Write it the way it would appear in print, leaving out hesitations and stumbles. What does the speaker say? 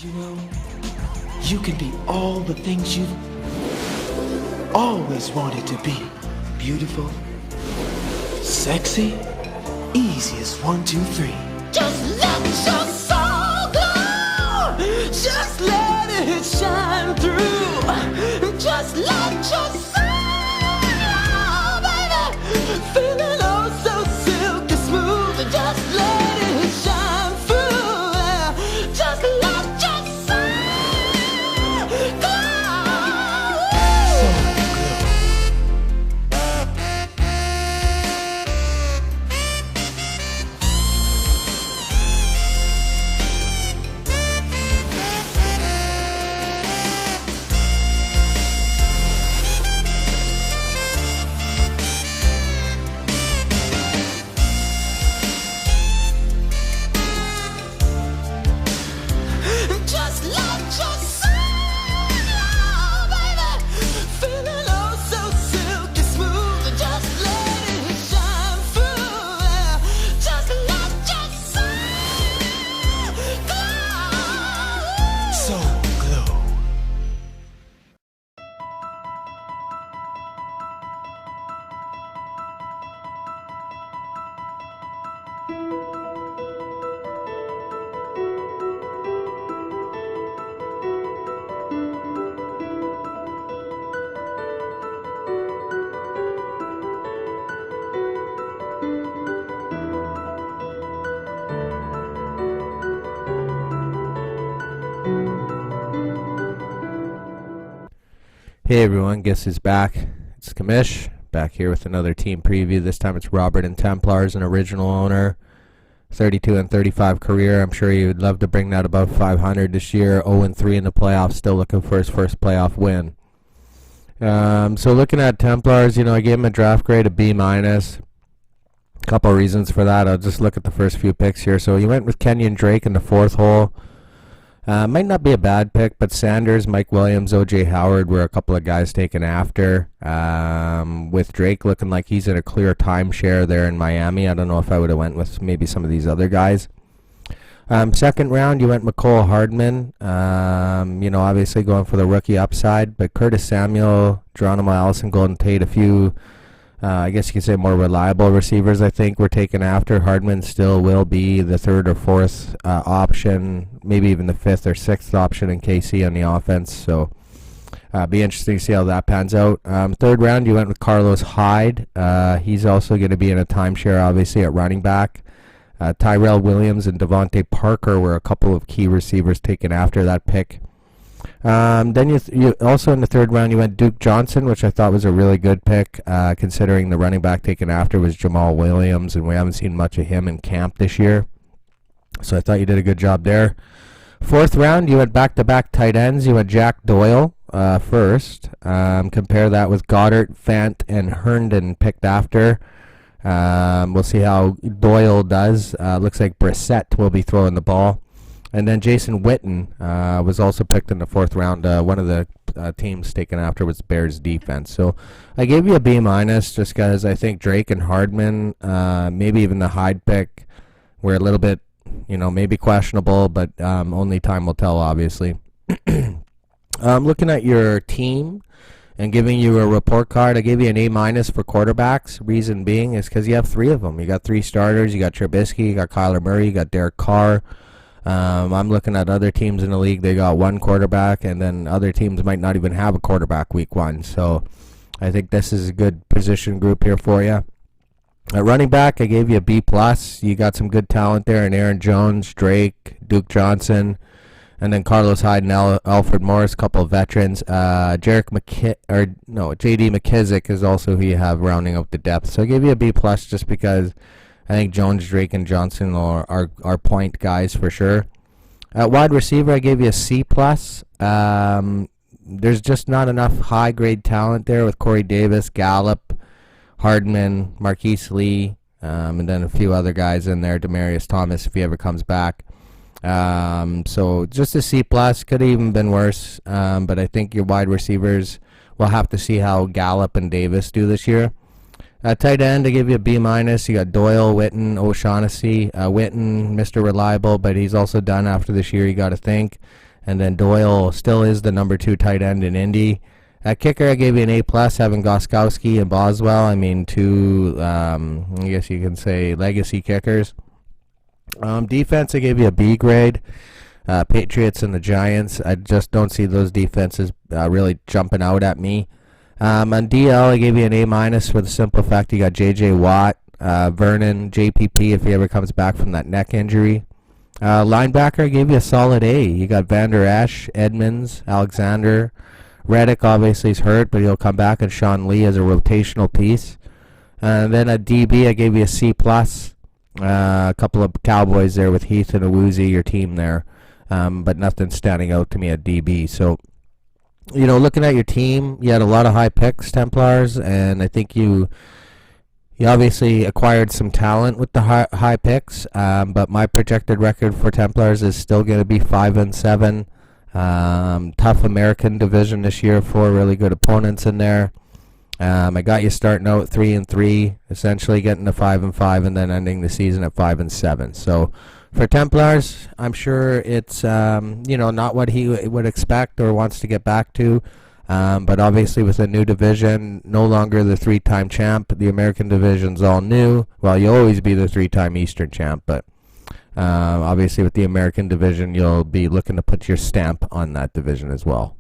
You know, you can be all the things you've always wanted to be. Beautiful, sexy, easy as 1, 2, 3. Just let your soul glow. Just let it shine through. Just let your soul glow, baby. Feeling oh so silky smooth. Just let it shine through. Just let your soul glow. Just let your soul glow, baby. Feeling oh so silky smooth. Just let it shine through. Just let your soul glow. Soul Glow. Hey everyone, guess who's back? It's Kamish, back here with another team preview. This time it's Robert and Templars, an original owner, 32 and 35 career. I'm sure he would love to bring that above 500 this year. 0-3 in the playoffs, still looking for his first playoff win. So looking at Templars, I gave him a draft grade of B-. A couple of reasons for that. I'll just look at the first few picks here. So he went with Kenyon Drake in the fourth hole. Might not be a bad pick, but Sanders, Mike Williams, O.J. Howard were a couple of guys taken after. With Drake looking like he's in a clear timeshare there in Miami. I don't know if I would have went with maybe some of these other guys. Second round, you went McCole Hardman. Obviously going for the rookie upside, but Curtis Samuel, Geronimo Allison, Golden Tate, a few, I guess you could say more reliable receivers, I think, were taken after. Hardman still will be the third or fourth option, maybe even the fifth or sixth option in KC on the offense. So be interesting to see how that pans out. Third round, you went with Carlos Hyde. He's also going to be in a timeshare, obviously, at running back. Tyrell Williams and Devontae Parker were a couple of key receivers taken after that pick. Then you also in the third round you went Duke Johnson, which I thought was a really good pick, considering the running back taken after was Jamal Williams, and we haven't seen much of him in camp this year. So I thought you did a good job there. Fourth round, you went back-to-back tight ends. You went Jack Doyle first. Compare that with Goddard, Fant, and Herndon picked after. We'll see how Doyle does. Looks like Brissett will be throwing the ball. And then Jason Witten was also picked in the fourth round. One of the teams taken after was Bears defense. So I gave you a B- just because I think Drake and Hardman, maybe even the Hyde pick, were a little bit, maybe questionable, but only time will tell, obviously. Looking at your team and giving you a report card, I gave you an A- for quarterbacks. Reason being is because you have three of them. You got three starters. You got Trubisky, you got Kyler Murray, you got Derek Carr. I'm looking at other teams in the league. They got one quarterback, and then other teams might not even have a quarterback week one. So I think this is a good position group here for you. At running back, I gave you a B+. You got some good talent there in Aaron Jones, Drake, Duke Johnson, and then Carlos Hyde and Alfred Morris, a couple of veterans. J.D. McKissick is also who you have rounding out the depth. So I gave you a B+ just because I think Jones, Drake, and Johnson are point guys for sure. At wide receiver, I gave you a C+. There's just not enough high-grade talent there with Corey Davis, Gallup, Hardman, Marquise Lee, and then a few other guys in there, Demaryius Thomas if he ever comes back. So just a C+, could have even been worse, but I think your wide receivers, we'll have to see how Gallup and Davis do this year. Tight end, I give you a B-. You got Doyle, Witten, O'Shaughnessy. Witten, Mr. Reliable, but he's also done after this year, you got to think. And then Doyle still is the number 2 tight end in Indy. At kicker, I gave you an A+, having Goskowski and Boswell. I mean, 2, I guess you can say, legacy kickers. Defense, I gave you a B grade. Patriots and the Giants, I just don't see those defenses really jumping out at me. On DL, I gave you an A- for the simple fact you got J.J. Watt, Vernon, JPP if he ever comes back from that neck injury. Linebacker, I gave you a solid A. You got Vander Esch, Edmonds, Alexander. Reddick obviously is hurt, but he'll come back, and Sean Lee as a rotational piece. And then at DB, I gave you a C+. A couple of Cowboys there with Heath and Awuzie, your team there. But nothing standing out to me at DB. So, looking at your team, you had a lot of high picks, Templars, and I think you obviously acquired some talent with the high picks. But my projected record for Templars is still going to be 5-7. Tough American division this year, 4 really good opponents in there. I got you starting out 3-3, essentially getting to 5-5, and then ending the season at 5-7. So for Templars, I'm sure it's not what he would expect or wants to get back to. But obviously with a new division, no longer the 3-time champ. The American division's all new. Well, you'll always be the 3-time Eastern champ, but obviously with the American division, you'll be looking to put your stamp on that division as well.